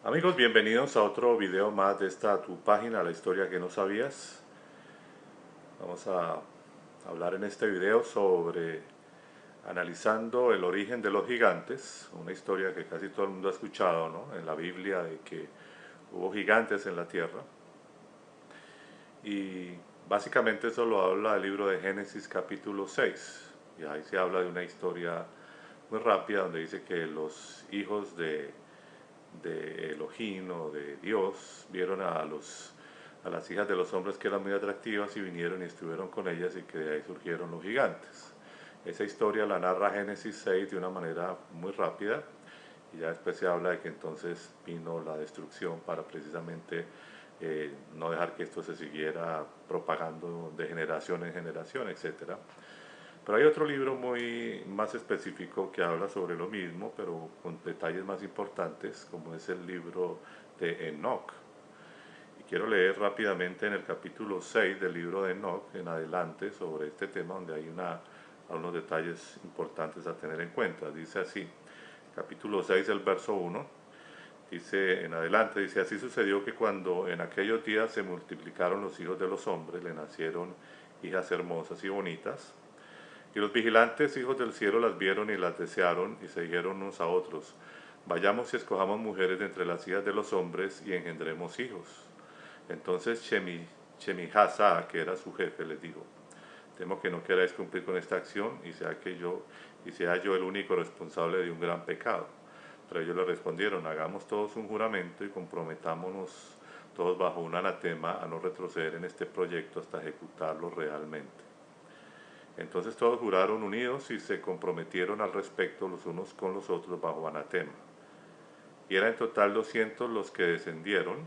Amigos, bienvenidos a otro video más de esta tu página, La Historia que no sabías. Vamos a hablar en este video sobre analizando el origen de los gigantes, una historia que casi todo el mundo ha escuchado, ¿no? En la Biblia, de que hubo gigantes en la tierra. Y básicamente eso lo habla el libro de Génesis capítulo 6. Y ahí se habla de una historia muy rápida donde dice que los hijos de Elohim o de Dios vieron a las hijas de los hombres que eran muy atractivas y vinieron y estuvieron con ellas, y que de ahí surgieron los gigantes. Esa historia la narra Génesis 6 de una manera muy rápida, y ya después se habla de que entonces vino la destrucción para precisamente no dejar que esto se siguiera propagando de generación en generación, etcétera. Pero hay otro libro muy más específico que habla sobre lo mismo, pero con detalles más importantes, como es el libro de Enoch. Y quiero leer rápidamente en el capítulo 6 del libro de Enoch en adelante sobre este tema, donde hay unos detalles importantes a tener en cuenta. Dice así, capítulo 6, el verso 1, dice en adelante, dice: así sucedió que cuando en aquellos días se multiplicaron los hijos de los hombres, le nacieron hijas hermosas y bonitas. Y los vigilantes hijos del cielo las vieron y las desearon, y se dijeron unos a otros: vayamos y escojamos mujeres de entre las hijas de los hombres y engendremos hijos. Entonces Chemihasa, que era su jefe, les dijo: temo que no queráis cumplir con esta acción y sea yo el único responsable de un gran pecado. Pero ellos le respondieron: hagamos todos un juramento y comprometámonos todos bajo un anatema a no retroceder en este proyecto hasta ejecutarlo realmente. Entonces todos juraron unidos y se comprometieron al respecto los unos con los otros bajo anatema. Y eran en total 200 los que descendieron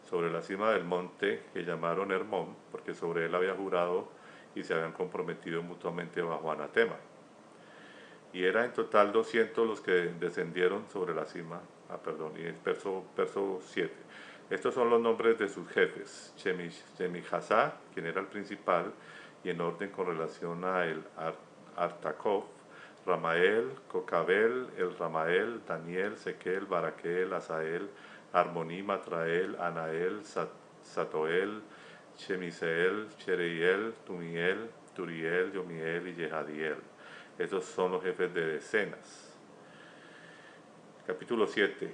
sobre la cima del monte que llamaron Hermón, porque sobre él había jurado y se habían comprometido mutuamente bajo anatema. Y era en total 200 los que descendieron sobre la cima. Y el verso 7. Estos son los nombres de sus jefes: Chemihasá, quien era el principal, y en orden con relación a el Artakov, Ramael, Cocabel, el Ramael, Daniel, Sequel, Baraquel, Asael, Armoní, Matrael, Anael, Satoel, Chemiseel, Chereiel, Tumiel, Turiel, Yomiel y Yehadiel. Estos son los jefes de decenas. Capítulo 7,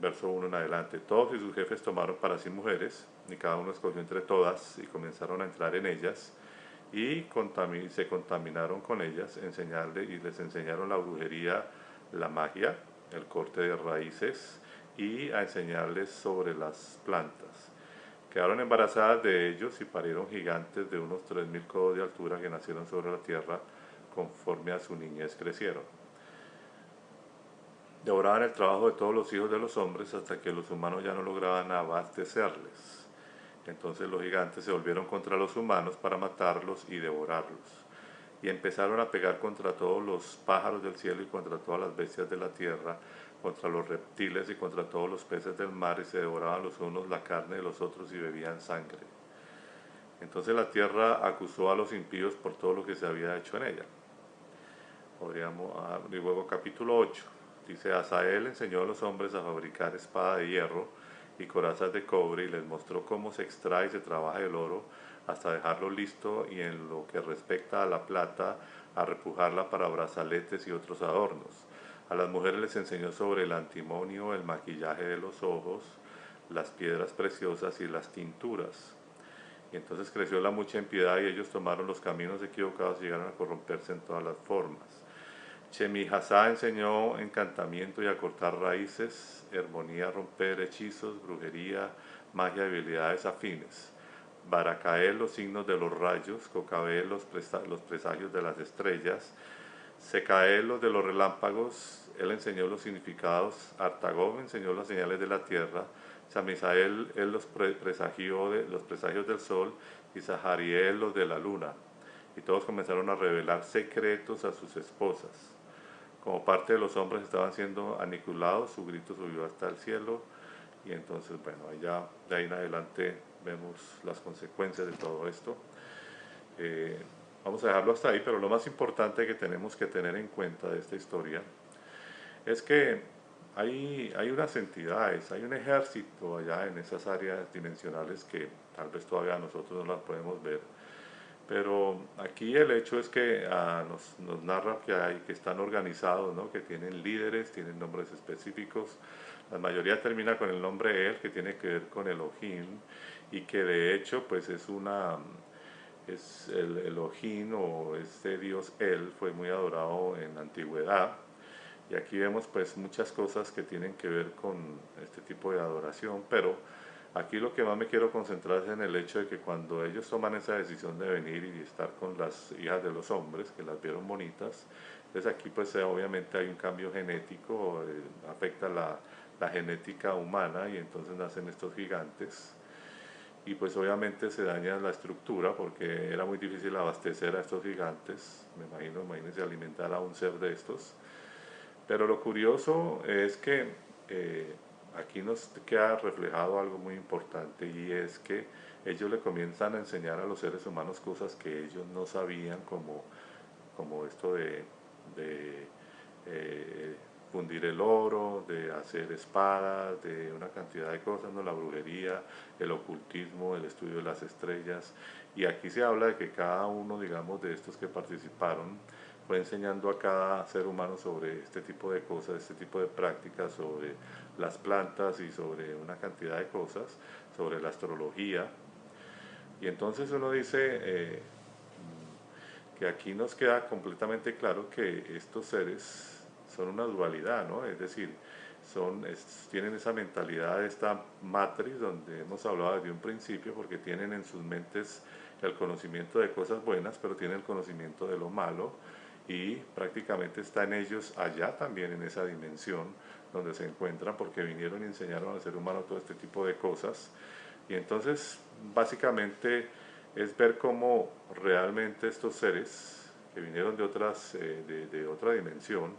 verso 1 en adelante. Todos y sus jefes tomaron para sí mujeres, y cada uno escogió entre todas, y comenzaron a entrar en ellas, y se contaminaron con ellas, y les enseñaron la brujería, la magia, el corte de raíces, y a enseñarles sobre las plantas. Quedaron embarazadas de ellos y parieron gigantes de unos 3000 codos de altura, que nacieron sobre la tierra conforme a su niñez crecieron. Devoraban el trabajo de todos los hijos de los hombres hasta que los humanos ya no lograban abastecerles. Entonces los gigantes se volvieron contra los humanos para matarlos y devorarlos. Y empezaron a pegar contra todos los pájaros del cielo y contra todas las bestias de la tierra, contra los reptiles y contra todos los peces del mar, y se devoraban los unos la carne de los otros y bebían sangre. Entonces la tierra acusó a los impíos por todo lo que se había hecho en ella. Y luego capítulo 8. Dice: Asael enseñó a los hombres a fabricar espada de hierro y corazas de cobre, y les mostró cómo se extrae y se trabaja el oro hasta dejarlo listo, y en lo que respecta a la plata, a repujarla para brazaletes y otros adornos. A las mujeres les enseñó sobre el antimonio, el maquillaje de los ojos, las piedras preciosas y las tinturas. Y entonces creció la mucha impiedad, y ellos tomaron los caminos equivocados y llegaron a corromperse en todas las formas. Chemihasá enseñó encantamiento y a cortar raíces, armonía, a romper hechizos, brujería, magia y habilidades afines. Baracael, los signos de los rayos. Cocabel, los presagios de las estrellas. Secael, los de los relámpagos. Él enseñó los significados. Artagob enseñó las señales de la tierra. Samisael, él los presagios del sol. Y Zahariel, los de la luna. Y todos comenzaron a revelar secretos a sus esposas. Como parte de los hombres estaban siendo aniquilados, su grito subió hasta el cielo. Y entonces, bueno, allá de ahí en adelante vemos las consecuencias de todo esto. Vamos a dejarlo hasta ahí, pero lo más importante que tenemos que tener en cuenta de esta historia es que hay unas entidades, hay un ejército allá en esas áreas dimensionales que tal vez todavía nosotros no las podemos ver. Pero aquí el hecho es que nos narra que están organizados, ¿no? Que tienen líderes, tienen nombres específicos. La mayoría termina con el nombre El, que tiene que ver con Elohim, y que de hecho pues es el Elohim o este dios El fue muy adorado en la antigüedad. Y aquí vemos pues muchas cosas que tienen que ver con este tipo de adoración, pero aquí lo que más me quiero concentrar es en el hecho de que cuando ellos toman esa decisión de venir y estar con las hijas de los hombres, que las vieron bonitas, entonces aquí pues obviamente hay un cambio genético, afecta la genética humana y entonces nacen estos gigantes y pues obviamente se daña la estructura porque era muy difícil abastecer a estos gigantes, imagínense alimentar a un ser de estos. Pero lo curioso es que aquí nos queda reflejado algo muy importante y es que ellos le comienzan a enseñar a los seres humanos cosas que ellos no sabían, como esto de eh, fundir el oro, de hacer espadas, de una cantidad de cosas, ¿no? La brujería, el ocultismo, el estudio de las estrellas. Y aquí se habla de que cada uno, digamos, de estos que participaron, fue enseñando a cada ser humano sobre este tipo de cosas, este tipo de prácticas, sobre las plantas y sobre una cantidad de cosas, sobre la astrología. Y entonces uno dice que aquí nos queda completamente claro que estos seres son una dualidad, ¿no? Es decir, tienen esa mentalidad, esta matriz donde hemos hablado desde un principio, porque tienen en sus mentes el conocimiento de cosas buenas, pero tienen el conocimiento de lo malo y prácticamente está en ellos allá también en esa dimensión donde se encuentran porque vinieron y enseñaron al ser humano todo este tipo de cosas y entonces básicamente es ver cómo realmente estos seres que vinieron de otra dimensión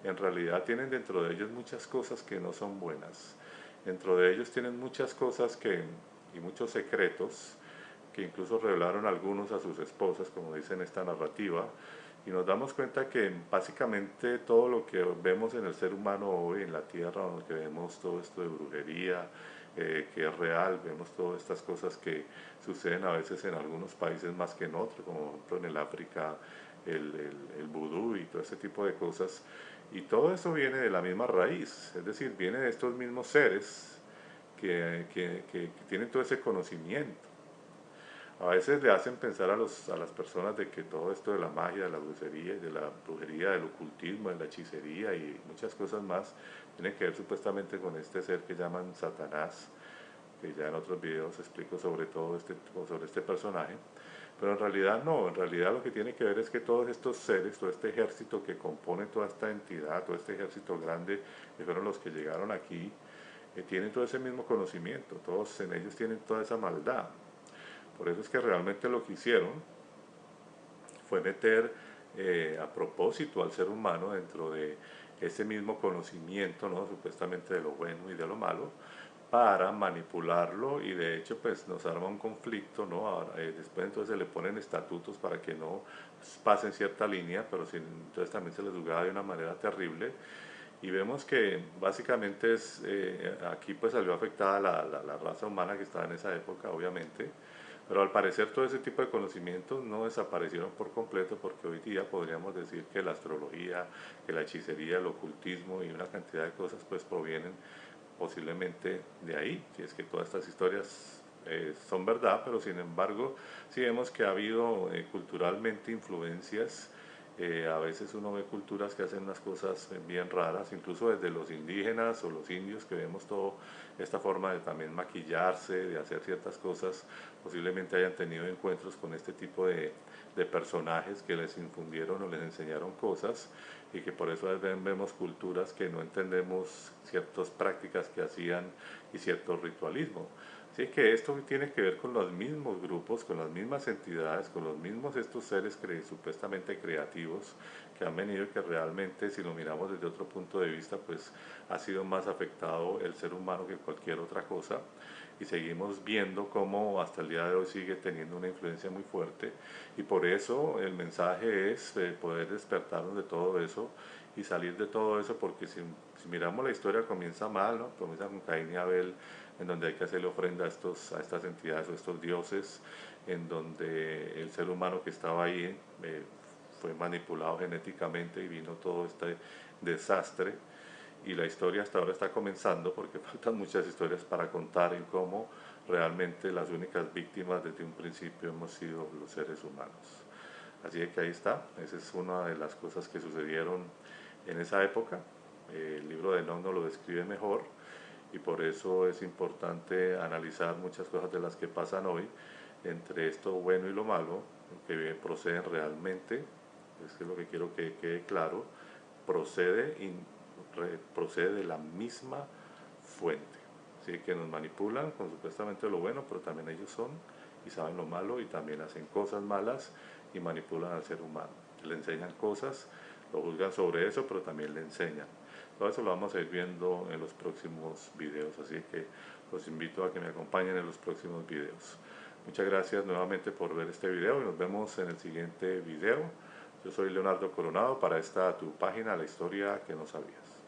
en realidad tienen dentro de ellos muchas cosas que no son buenas. Dentro de ellos tienen muchas cosas y muchos secretos que incluso revelaron algunos a sus esposas, como dice en esta narrativa, y nos damos cuenta que básicamente todo lo que vemos en el ser humano hoy, en la tierra, donde vemos todo esto de brujería, que es real, vemos todas estas cosas que suceden a veces en algunos países más que en otros, como por ejemplo en el África, el vudú y todo ese tipo de cosas, y todo eso viene de la misma raíz, es decir, viene de estos mismos seres que tienen todo ese conocimiento. A veces le hacen pensar a las personas de que todo esto de la magia, de la brujería, del ocultismo, de la hechicería y muchas cosas más, tiene que ver supuestamente con este ser que llaman Satanás, que ya en otros videos explico sobre todo sobre este personaje. Pero en realidad no, en realidad lo que tiene que ver es que todos estos seres, todo este ejército que compone toda esta entidad, todo este ejército grande, que fueron los que llegaron aquí, tienen todo ese mismo conocimiento, todos en ellos tienen toda esa maldad. Por eso es que realmente lo que hicieron fue meter a propósito al ser humano dentro de ese mismo conocimiento, ¿no? Supuestamente de lo bueno y de lo malo, para manipularlo y de hecho pues nos arma un conflicto, ¿no? Ahora, después entonces se le ponen estatutos para que no pasen cierta línea, pero entonces también se les juzgaba de una manera terrible y vemos que básicamente aquí pues salió afectada la raza humana que estaba en esa época, obviamente, pero al parecer todo ese tipo de conocimientos no desaparecieron por completo porque hoy día podríamos decir que la astrología, que la hechicería, el ocultismo y una cantidad de cosas pues provienen posiblemente de ahí, si es que todas estas historias son verdad, pero sin embargo sí vemos que ha habido culturalmente influencias. A veces uno ve culturas que hacen unas cosas bien raras, incluso desde los indígenas o los indios que vemos toda esta forma de también maquillarse, de hacer ciertas cosas, posiblemente hayan tenido encuentros con este tipo de personajes que les infundieron o les enseñaron cosas y que por eso vemos culturas que no entendemos ciertas prácticas que hacían y cierto ritualismo. Así que esto tiene que ver con los mismos grupos, con las mismas entidades, con los mismos estos seres supuestamente creativos que han venido y que realmente si lo miramos desde otro punto de vista pues ha sido más afectado el ser humano que cualquier otra cosa. y seguimos viendo cómo hasta el día de hoy sigue teniendo una influencia muy fuerte, y por eso el mensaje es poder despertarnos de todo eso y salir de todo eso, porque si miramos la historia comienza mal, ¿no? Comienza con Caín y Abel, en donde hay que hacerle ofrenda a estas entidades o estos dioses, en donde el ser humano que estaba ahí fue manipulado genéticamente y vino todo este desastre. Y la historia hasta ahora está comenzando, porque faltan muchas historias para contar en cómo realmente las únicas víctimas desde un principio hemos sido los seres humanos. Así que ahí está, esa es una de las cosas que sucedieron en esa época. El libro de Enoch nos lo describe mejor, y por eso es importante analizar muchas cosas de las que pasan hoy, entre esto bueno y lo malo, que proceden realmente, es que lo que quiero que quede claro, procede, procede de la misma fuente. Así que nos manipulan con supuestamente lo bueno, pero también ellos son y saben lo malo, y también hacen cosas malas y manipulan al ser humano. Le enseñan cosas, lo juzgan sobre eso, pero también le enseñan. Todo eso lo vamos a ir viendo en los próximos videos, así que los invito a que me acompañen en los próximos videos. Muchas gracias nuevamente por ver este video y nos vemos en el siguiente video. Yo soy Leonardo Coronado para esta tu página, La Historia que no sabías.